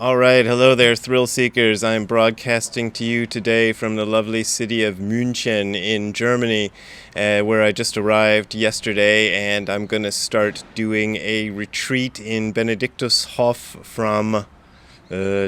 Alright, hello there, thrill seekers. I'm broadcasting to you today from the lovely city of München in Germany, where I just arrived yesterday, and I'm going to start doing a retreat in Benediktushof from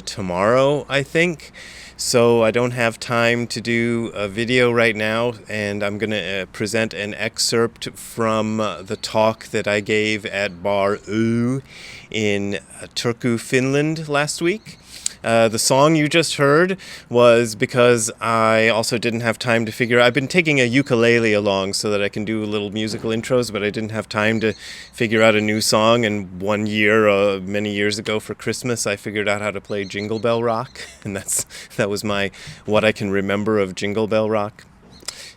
tomorrow, I think. So I don't have time to do a video right now, and I'm going to present an excerpt from the talk that I gave at Bar Ö in Turku, Finland last week. The song you just heard was because I also didn't have time to figure out. I've been taking a ukulele along so that I can do little musical intros, but I didn't have time to figure out a new song. And one year, many years ago for Christmas, I figured out how to play Jingle Bell Rock, and that was what I can remember of Jingle Bell Rock.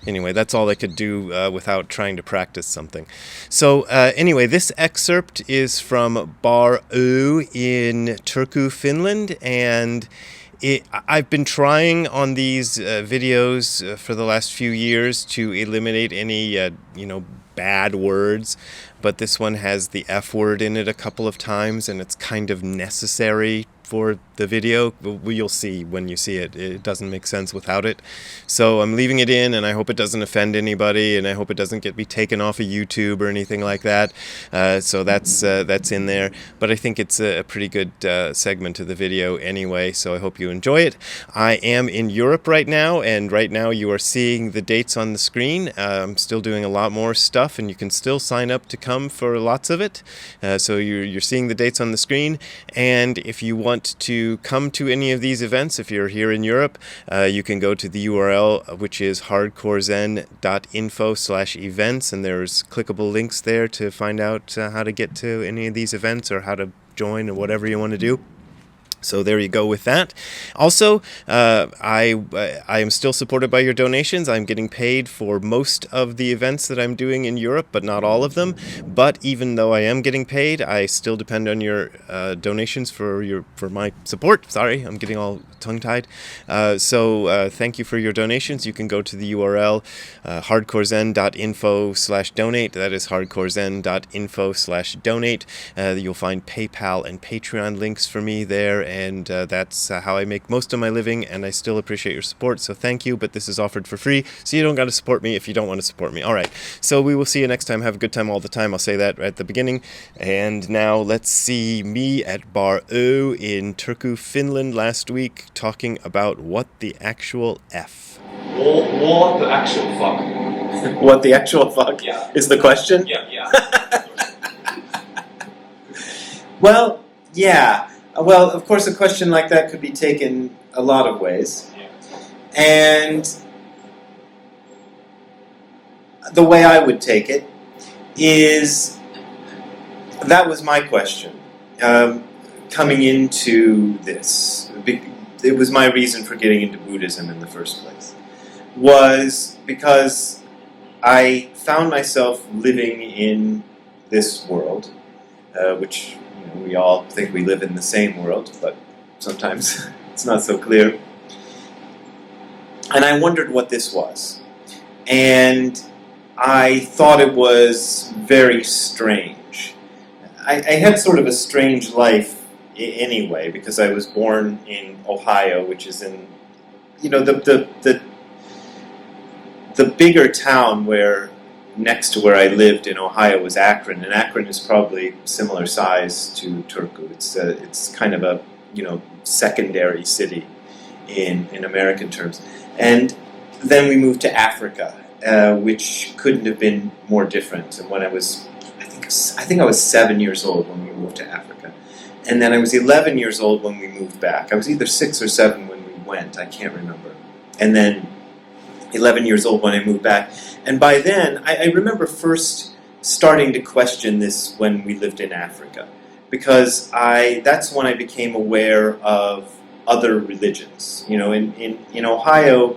Anyway, that's all I could do without trying to practice something. So anyway, this excerpt is from Bar Ö in Turku, Finland, and I've been trying on these videos for the last few years to eliminate any, bad words, but this one has the F word in it a couple of times, and it's kind of necessary for the video. You'll see when you see it. It doesn't make sense without it. So I'm leaving it in, and I hope it doesn't offend anybody, and I hope it doesn't get me taken off of YouTube or anything like that. So that's in there. But I think it's a pretty good segment of the video anyway, so I hope you enjoy it. I am in Europe right now, and right now you are seeing the dates on the screen. I'm still doing a lot more stuff, and you can still sign up to come for lots of it. So you're seeing the dates on the screen, and if you want to come to any of these events, if you're here in Europe, you can go to the URL, which is hardcorezen.info/events, and there's clickable links there to find out how to get to any of these events or how to join or whatever you want to do. So there you go with that. Also, I am still supported by your donations. I'm getting paid for most of the events that I'm doing in Europe, but not all of them. But even though I am getting paid, I still depend on your donations for my support. Sorry, I'm getting all tongue-tied. So thank you for your donations. You can go to the URL hardcorezen.info/donate. That is hardcorezen.info/donate. You'll find PayPal and Patreon links for me there. And that's how I make most of my living, and I still appreciate your support, so thank you, but this is offered for free, so you don't got to support me if you don't want to support me. Alright, so we will see you next time. Have a good time all the time. I'll say that right at the beginning. And now let's see me at Bar Ö in Turku, Finland last week, talking about what the actual F. What the actual fuck? What the actual fuck is the question? Yeah. Well, yeah. Well, of course, a question like that could be taken a lot of ways. Yeah. And the way I would take it is, that was my question coming into this. It was my reason for getting into Buddhism in the first place. Was because I found myself living in this world, which we all think we live in the same world, but sometimes it's not so clear. And I wondered what this was. And I thought it was very strange. I had sort of a strange life anyway, because I was born in Ohio, which is in, the bigger town next to where I lived in Ohio was Akron, and Akron is probably similar size to Turku. It's kind of a secondary city in American terms. And then we moved to Africa, which couldn't have been more different. And when I think I was 7 years old when we moved to Africa, and then I was 11 years old when we moved back. I was either 6 or 7 when we went. I can't remember. And then 11 years old when I moved back. And by then, I remember first starting to question this when we lived in Africa, because that's when I became aware of other religions. In Ohio,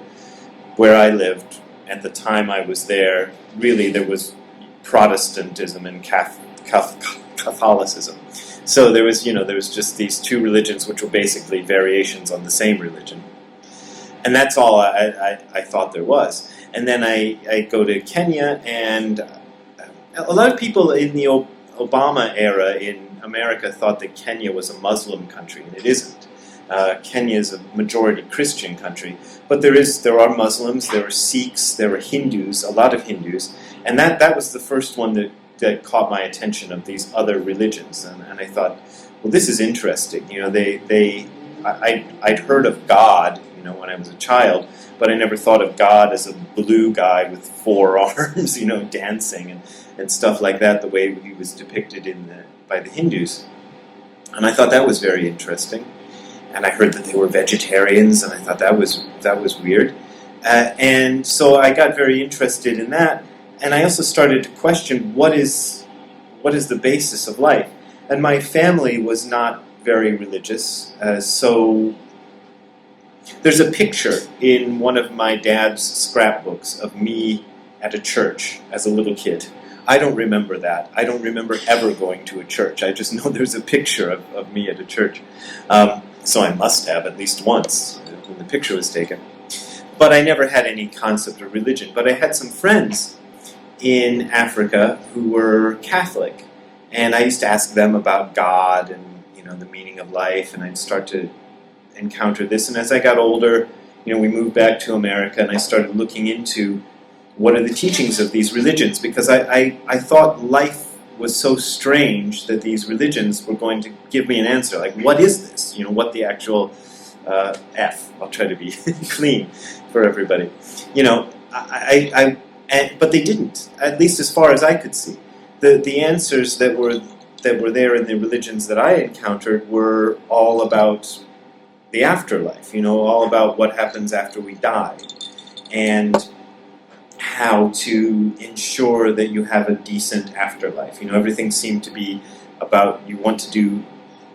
where I lived at the time I was there, really there was Protestantism and Catholicism. So there was just these two religions, which were basically variations on the same religion. And that's all I thought there was. And then I go to Kenya, and a lot of people in the Obama era in America thought that Kenya was a Muslim country, and it isn't. Kenya is a majority Christian country, but there are Muslims, there are Sikhs, there are Hindus, a lot of Hindus, and that was the first one that caught my attention of these other religions, and I thought, well, this is interesting. You know, I'd heard of God, you know, when I was a child, but I never thought of God as a blue guy with 4 arms, you know, dancing and stuff like that, the way he was depicted by the Hindus. And I thought that was very interesting. And I heard that they were vegetarians, and I thought that was weird. And so I got very interested in that, and I also started to question what is the basis of life. And my family was not very religious, so there's a picture in one of my dad's scrapbooks of me at a church as a little kid. I don't remember that. I don't remember ever going to a church. I just know there's a picture of me at a church. So I must have at least once when the picture was taken. But I never had any concept of religion. But I had some friends in Africa who were Catholic. And I used to ask them about God and, you know, the meaning of life. And I'd start to encounter this. And as I got older, you know, we moved back to America, and I started looking into what are the teachings of these religions, because I thought life was so strange that these religions were going to give me an answer. Like, what is this? You know, what the actual I'll try to be clean for everybody. You know, but they didn't, at least as far as I could see. The answers that were there in the religions that I encountered were all about the afterlife, you know, all about what happens after we die, and how to ensure that you have a decent afterlife. You know, everything seemed to be about you want to do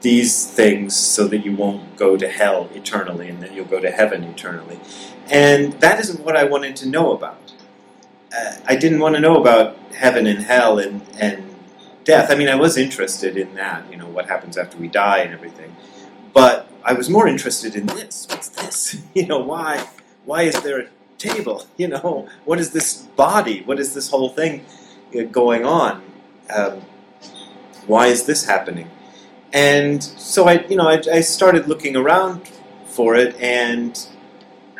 these things so that you won't go to hell eternally, and then you'll go to heaven eternally. And that isn't what I wanted to know about. I didn't want to know about heaven and hell and death. I mean, I was interested in that, you know, what happens after we die and everything. But I was more interested in this. What's this? You know, why is there a table? You know, what is this body? What is this whole thing going on? Why is this happening? And so I started looking around for it, and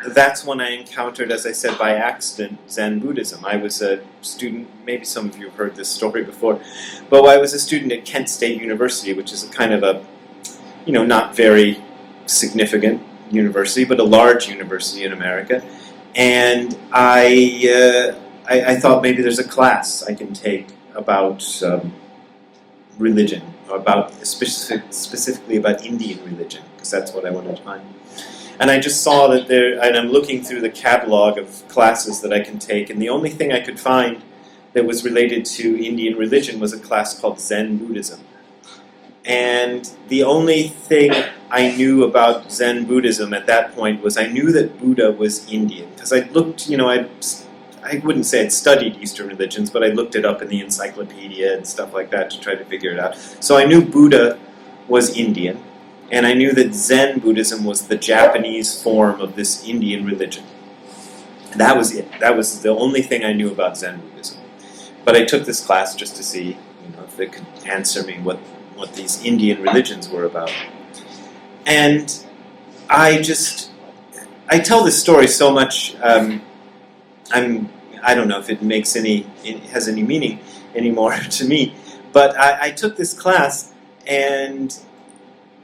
that's when I encountered, as I said, by accident, Zen Buddhism. I was a student, maybe some of you have heard this story before, but I was a student at Kent State University, which is a kind of a, you know, not very significant university, but a large university in America. And I thought maybe there's a class I can take about religion, or about specifically about Indian religion, because that's what I wanted to find. And I just saw that and I'm looking through the catalog of classes that I can take, and the only thing I could find that was related to Indian religion was a class called Zen Buddhism. And the only thing I knew about Zen Buddhism at that point was I knew that Buddha was Indian, because I looked, you know, I wouldn't say I'd studied Eastern religions, but I looked it up in the encyclopedia and stuff like that to try to figure it out. So I knew Buddha was Indian, and I knew that Zen Buddhism was the Japanese form of this Indian religion. And that was it. That was the only thing I knew about Zen Buddhism. But I took this class just to see, you know, if it could answer me what these Indian religions were about. And I tell this story so much, I don't know if it has any meaning anymore to me, but I took this class, and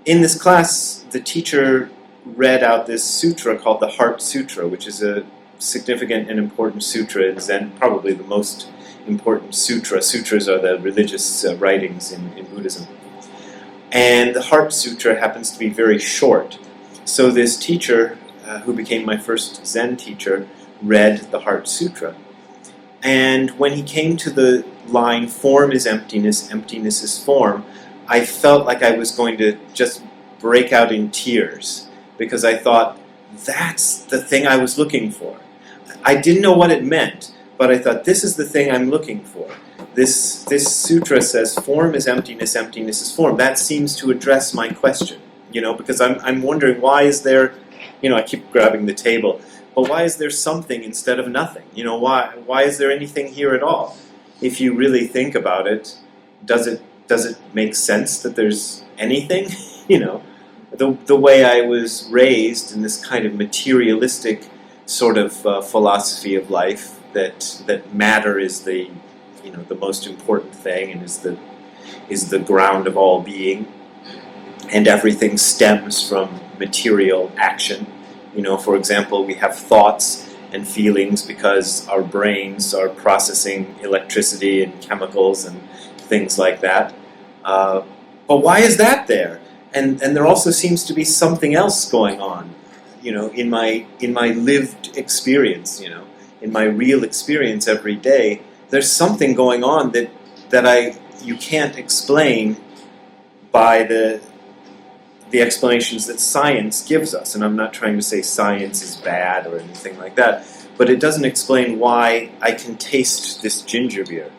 in this class, the teacher read out this sutra called the Heart Sutra, which is a significant and important sutra in Zen, probably the most important sutra. Sutras are the religious writings in Buddhism. And the Heart Sutra happens to be very short. So this teacher, who became my first Zen teacher, read the Heart Sutra. And when he came to the line, form is emptiness, emptiness is form, I felt like I was going to just break out in tears, because I thought, that's the thing I was looking for. I didn't know what it meant, but I thought, this is the thing I'm looking for. This sutra says, form is emptiness, emptiness is form. That seems to address my question, you know, because I'm wondering, why is there, you know, I keep grabbing the table, but why is there something instead of nothing? You know, why is there anything here at all? If you really think about it, does it make sense that there's anything? You know, the way I was raised in this kind of materialistic sort of philosophy of life, that matter is the most important thing and is the ground of all being, and everything stems from material action. For example, we have thoughts and feelings because our brains are processing electricity and chemicals and things like that. But why is that there? And there also seems to be something else going on, in my lived experience, in my real experience every day. There's something going on that you can't explain by the explanations that science gives us. And I'm not trying to say science is bad or anything like that, but it doesn't explain why I can taste this ginger beer.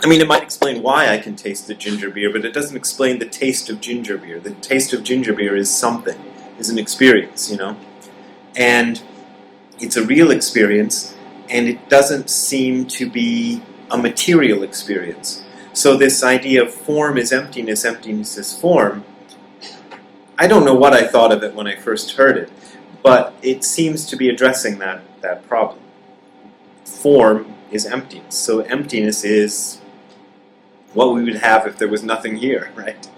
I mean, it might explain why I can taste the ginger beer, but it doesn't explain the taste of ginger beer. The taste of ginger beer is something, is an experience, And it's a real experience, and it doesn't seem to be a material experience. So this idea of form is emptiness, emptiness is form, I don't know what I thought of it when I first heard it, but it seems to be addressing that problem. Form is emptiness. So emptiness is what we would have if there was nothing here, right?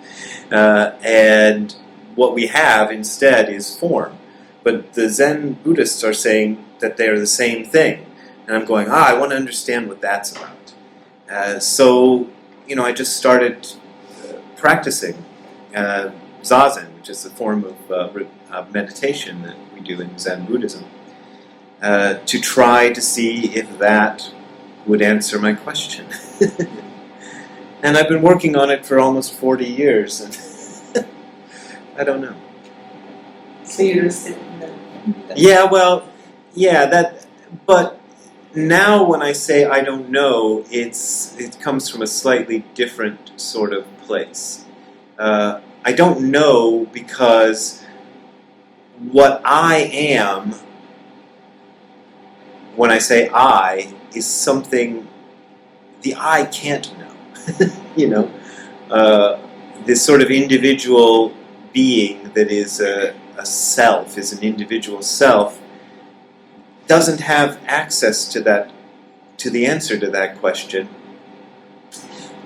And what we have instead is form. But the Zen Buddhists are saying that they're the same thing. And I'm going, I want to understand what that's about. So I just started practicing ZAZEN, which is a form of meditation that we do in Zen Buddhism, to try to see if that would answer my question. And I've been working on it for almost 40 years, and I don't know. So you're just sitting there? But now when I say I don't know, it comes from a slightly different sort of place. I don't know because what I am, when I say I, is something the I can't know. This sort of individual being that is a self, is an individual self, doesn't have access to the answer to that question.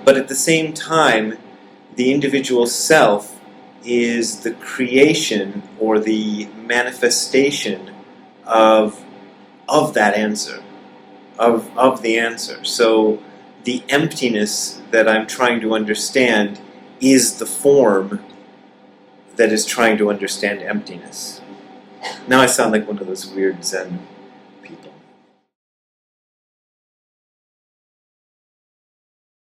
But at the same time, the individual self is the creation or the manifestation of that answer, of the answer. So the emptiness that I'm trying to understand is the form that is trying to understand emptiness. Now I sound like one of those weird Zen